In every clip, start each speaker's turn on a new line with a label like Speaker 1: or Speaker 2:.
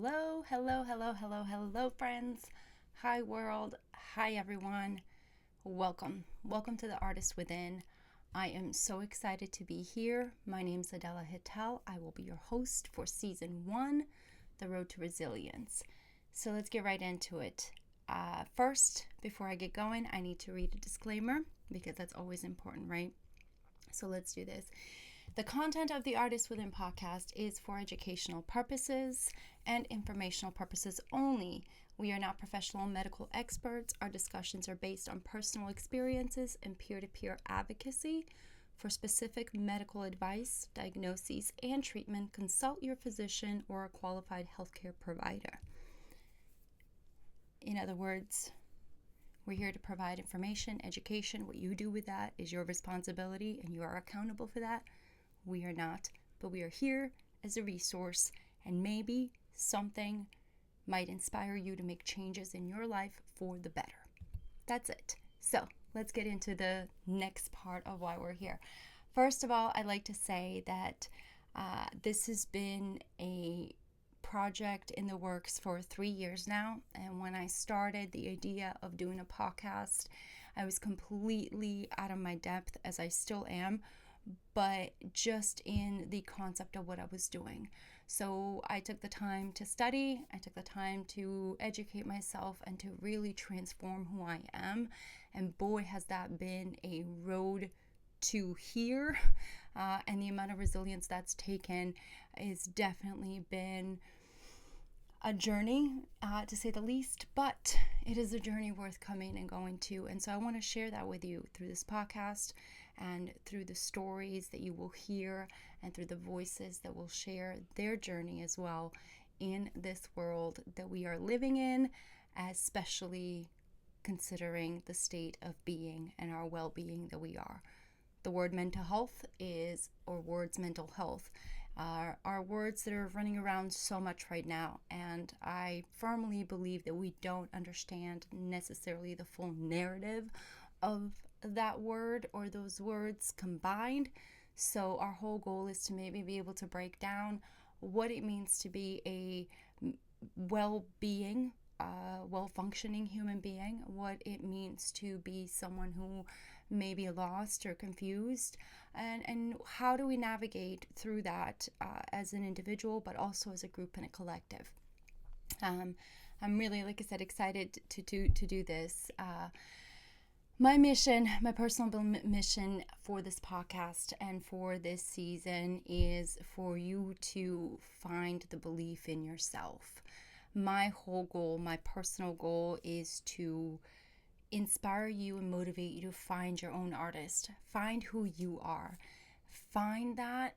Speaker 1: Hello, friends. Hi, world. Hi, everyone. Welcome. Welcome to the Artist Within. I am so excited to be here. My name is Adela Hittell. I will be your host for Season 1, The Road to Resilience. So let's get right into it. First, before I get going, I need to read a disclaimer because that's always important, right? So let's do this. The content of the Artist Within podcast is for educational purposes and informational purposes only. We are not professional medical experts. Our discussions are based on personal experiences and peer-to-peer advocacy. For specific medical advice, diagnoses, and treatment, consult your physician or a qualified healthcare provider. In other words, we're here to provide information, education. What you do with that is your responsibility, and you are accountable for that. We are not, but we are here as a resource, and maybe something might inspire you to make changes in your life for the better. That's it. So let's get into the next part of why we're here. First of all, I'd like to say that this has been a project in the works for 3 years now, and when I started the idea of doing a podcast, I was completely out of my depth, as I still am, but just in the concept of what I was doing. So I took the time to study, I took the time to educate myself and to really transform who I am, and boy has that been a road to here, and the amount of resilience that's taken has definitely been a journey, to say the least, but it is a journey worth coming and going to. And so I want to share that with you through this podcast and through the stories that you will hear and through the voices that will share their journey as well in this world that we are living in, especially considering the state of being and our well-being that we are. The word mental health words mental health are words that are running around so much right now, and I firmly believe that we don't understand necessarily the full narrative of that word or those words combined. So our whole goal is to maybe be able to break down what it means to be a well-being, well-functioning human being, what it means to be someone who may be lost or confused, and how do we navigate through that as an individual, but also as a group and a collective. I'm really, like I said, excited to do this. My mission, my personal mission for this podcast and for this season is for you to find the belief in yourself. My whole goal, my personal goal, is to inspire you and motivate you to find your own artist. Find who you are. Find that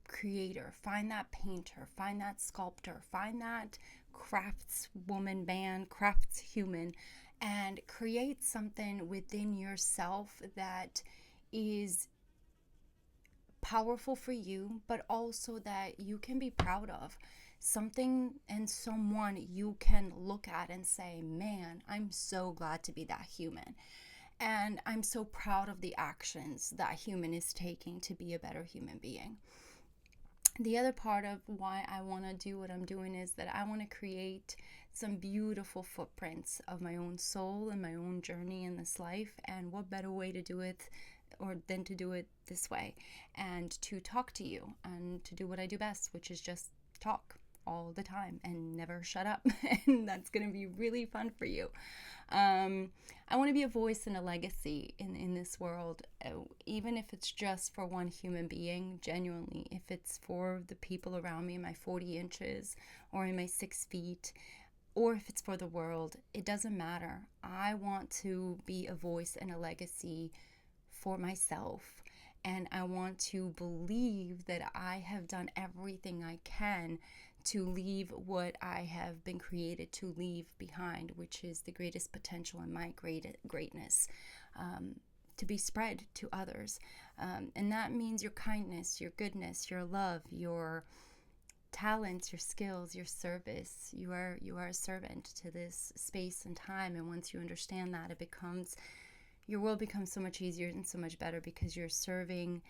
Speaker 1: creator. Find that painter. Find that sculptor. Find that craftswoman, craftshuman, and create something within yourself that is powerful for you, but also that you can be proud of. Something and someone you can look at and say, man, I'm so glad to be that human. And I'm so proud of the actions that human is taking to be a better human being. The other part of why I want to do what I'm doing is that I want to create some beautiful footprints of my own soul and my own journey in this life. And what better way to do it than to do it this way, and to talk to you and to do what I do best, which is just talk all the time and never shut up. And that's going to be really fun for you. I want to be a voice and a legacy in this world, even if it's just for one human being, genuinely. If it's for the people around me in my 40 inches or in my 6 feet, or if it's for the world, it doesn't matter. I want to be a voice and a legacy for myself. And I want to believe that I have done everything I can to leave what I have been created to leave behind, which is the greatest potential in my greatness, to be spread to others. And that means your kindness, your goodness, your love, your talents, your skills, your service. You are a servant to this space and time. And once you understand that, your world becomes so much easier and so much better, because you're serving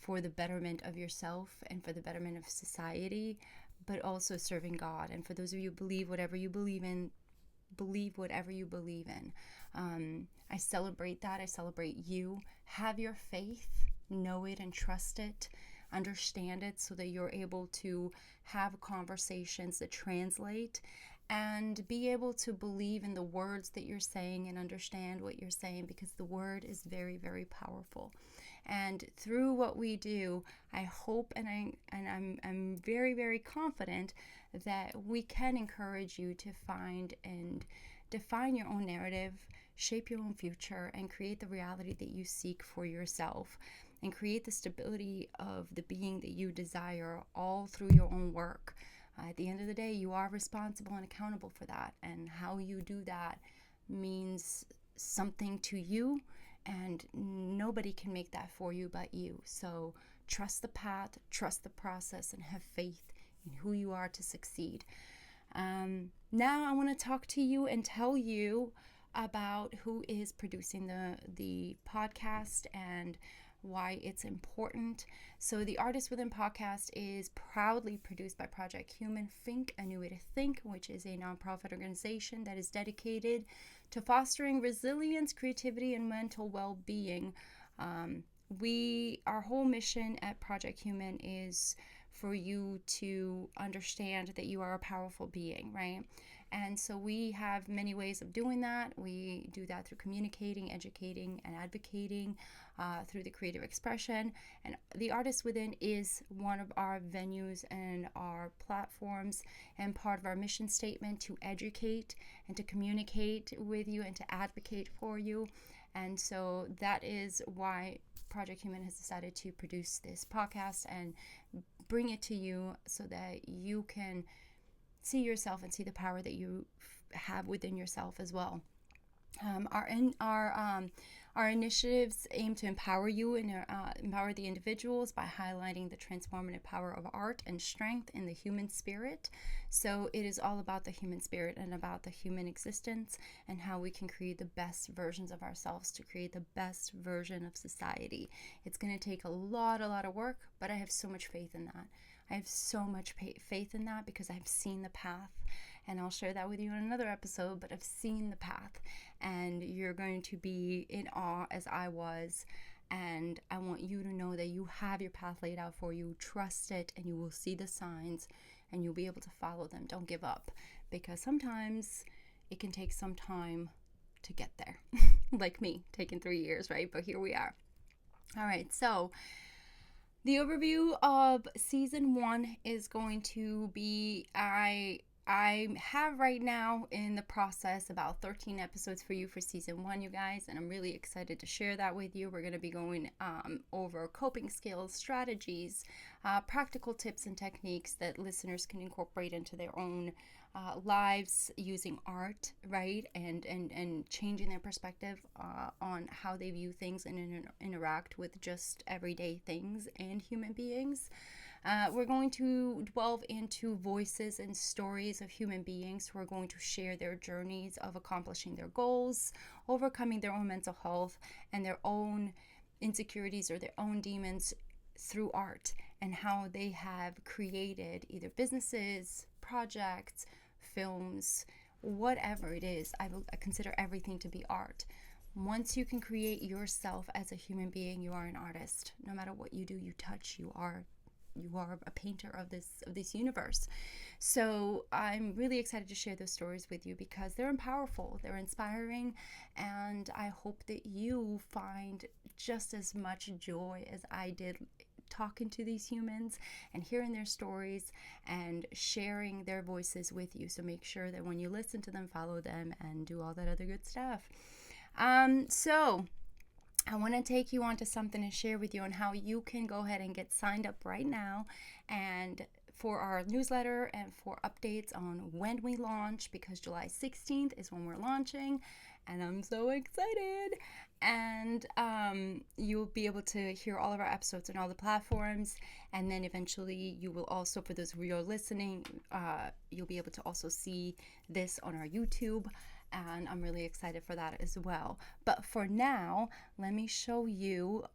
Speaker 1: for the betterment of yourself and for the betterment of society, but also serving God. And for those of you who believe whatever you believe in, believe whatever you believe in. I celebrate that. I celebrate you. Have your faith, know it and trust it, understand it, so that you're able to have conversations that translate and be able to believe in the words that you're saying and understand what you're saying, because the word is very, very powerful. And through what we do, I hope I'm very, very confident that we can encourage you to find and define your own narrative, shape your own future, and create the reality that you seek for yourself, and create the stability of the being that you desire, all through your own work. At the end of the day, you are responsible and accountable for that, and how you do that means something to you, and nobody can make that for you but you. So trust the path, trust the process, and have faith in who you are to succeed. Now I want to talk to you and tell you about who is producing the podcast and why it's important. So the Artist Within podcast is proudly produced by Project Human Think, A New Way to Think, which is a nonprofit organization that is dedicated to fostering resilience, creativity, and mental well-being. Our whole mission at Project Human is for you to understand that you are a powerful being, right? And so we have many ways of doing that. We do that through communicating, educating, and advocating, through the creative expression. And the Artist Within is one of our venues and our platforms, and part of our mission statement to educate and to communicate with you and to advocate for you. And so that is why Project Human has decided to produce this podcast and bring it to you, so that you can see yourself and see the power that you have within yourself as well. Our initiatives aim to empower you and empower the individuals by highlighting the transformative power of art and strength in the human spirit. So it is all about the human spirit and about the human existence, and how we can create the best versions of ourselves to create the best version of society. It's going to take a lot of work, but I have so much faith in that. I have so much faith in that because I've seen the path, and I'll share that with you in another episode, but I've seen the path, and you're going to be in awe as I was. And I want you to know that you have your path laid out for you. Trust it, and you will see the signs, and you'll be able to follow them. Don't give up, because sometimes it can take some time to get there. Like me, taking 3 years, right? But here we are. All right, so the overview of season 1 is going to be, I have right now in the process about 13 episodes for you for season 1, you guys, and I'm really excited to share that with you. We're going to be going over coping skills, strategies, practical tips and techniques that listeners can incorporate into their own lives using art, right? And changing their perspective on how they view things and interact with just everyday things and human beings. We're going to delve into voices and stories of human beings who are going to share their journeys of accomplishing their goals, overcoming their own mental health and their own insecurities or their own demons through art, and how they have created either businesses, projects, films, whatever it is. I consider everything to be art. Once you can create yourself as a human being, you are an artist. No matter what you do, you touch, you are a painter of this universe. So I'm really excited to share those stories with you because they're powerful, they're inspiring, and I hope that you find just as much joy as I did talking to these humans and hearing their stories and sharing their voices with you. So make sure that when you listen to them, follow them and do all that other good stuff. So I want to take you on to something and share with you on how you can go ahead and get signed up right now and for our newsletter and for updates on when we launch, because July 16th is when we're launching, and I'm so excited. And you'll be able to hear all of our episodes on all the platforms, and then eventually you will also, for those who are listening, you'll be able to also see this on our YouTube. and I'm really excited for that as well. But for now, let me show you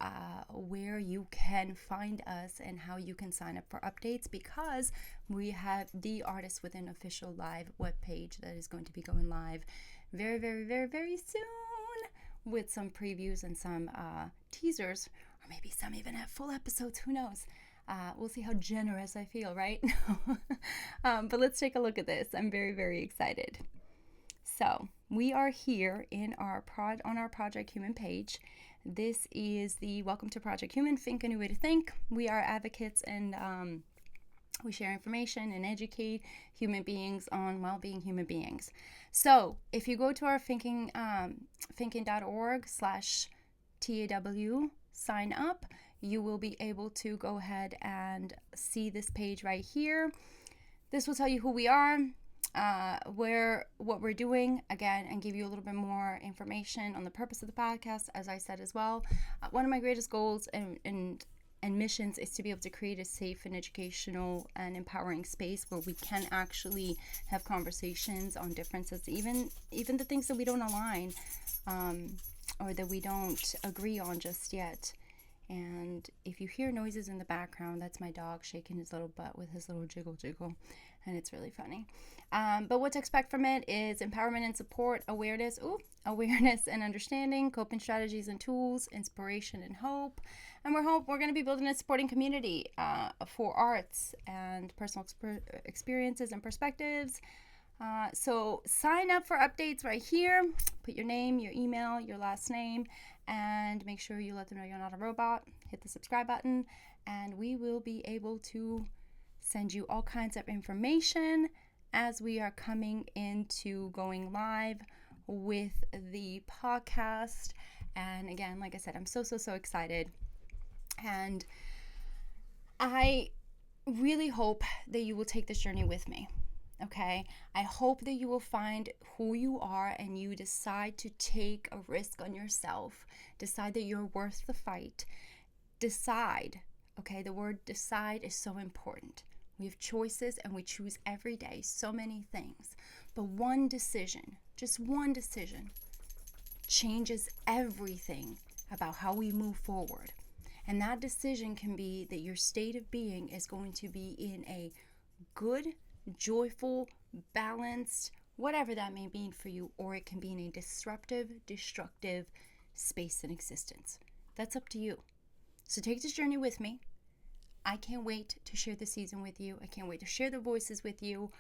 Speaker 1: where you can find us and how you can sign up for updates, because we have the Artist Within official live webpage that is going to be going live very, very, very, very soon, with some previews and some teasers, or maybe some even have full episodes, who knows. We'll see how generous I feel, right? But let's take a look at this. I'm very, very excited. So we are here in on our Project Human page. This is the Welcome to Project Human, Think a New Way to Think. We are advocates, and we share information and educate human beings on well-being human beings. So if you go to our thinking.org/TAW, sign up, you will be able to go ahead and see this page right here. This will tell you who we are, what we're doing, again, and give you a little bit more information on the purpose of the podcast, as I said as well. One of my greatest goals and missions is to be able to create a safe and educational and empowering space where we can actually have conversations on differences, even the things that we don't align, or that we don't agree on just yet. And if you hear noises in the background, that's my dog shaking his little butt with his little jiggle, and it's really funny. But what to expect from it is empowerment and support, awareness and understanding, coping strategies and tools, inspiration and hope. And we're going to be building a supporting community for arts and personal experiences and perspectives. So sign up for updates right here. Put your name, your email, your last name, and make sure you let them know you're not a robot. Hit the subscribe button, and we will be able to send you all kinds of information as we are coming into going live with the podcast. And again, like I said, I'm so excited. And I really hope that you will take this journey with me. Okay, I hope that you will find who you are and you decide to take a risk on yourself. Decide that you're worth the fight. Decide, okay, the word decide is so important. We have choices and we choose every day so many things. But one decision, just one decision, changes everything about how we move forward. And that decision can be that your state of being is going to be in a good, joyful, balanced, whatever that may mean for you, or it can be in a disruptive, destructive space in existence. That's up to you. So take this journey with me. I can't wait to share the season with you. I can't wait to share the voices with you.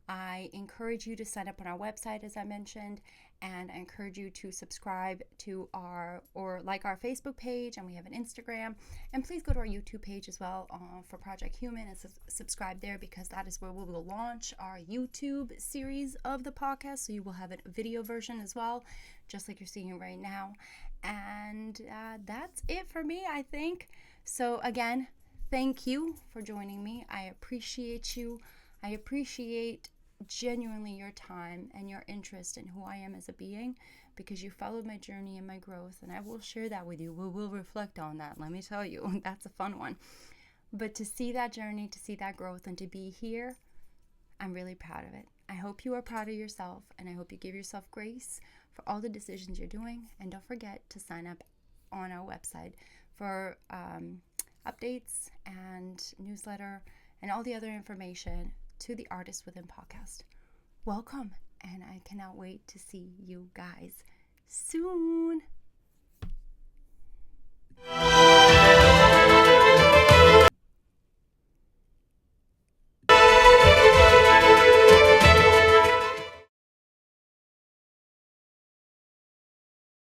Speaker 1: I encourage you to sign up on our website, as I mentioned, and I encourage you to subscribe to our Facebook page, and we have an Instagram. And please go to our YouTube page as well for Project Human and subscribe there, because that is where we will launch our YouTube series of the podcast. So you will have a video version as well, just like you're seeing right now. And that's it for me, I think. So again, thank you for joining me. I appreciate you. I appreciate genuinely your time and your interest in who I am as a being, because you followed my journey and my growth, and I will share that with you. We will reflect on that, let me tell you. That's a fun one. But to see that journey, to see that growth, and to be here, I'm really proud of it. I hope you are proud of yourself, and I hope you give yourself grace for all the decisions you're doing. And don't forget to sign up on our website for updates and newsletter and all the other information to the Artist Within podcast. Welcome, and I cannot wait to see you guys soon.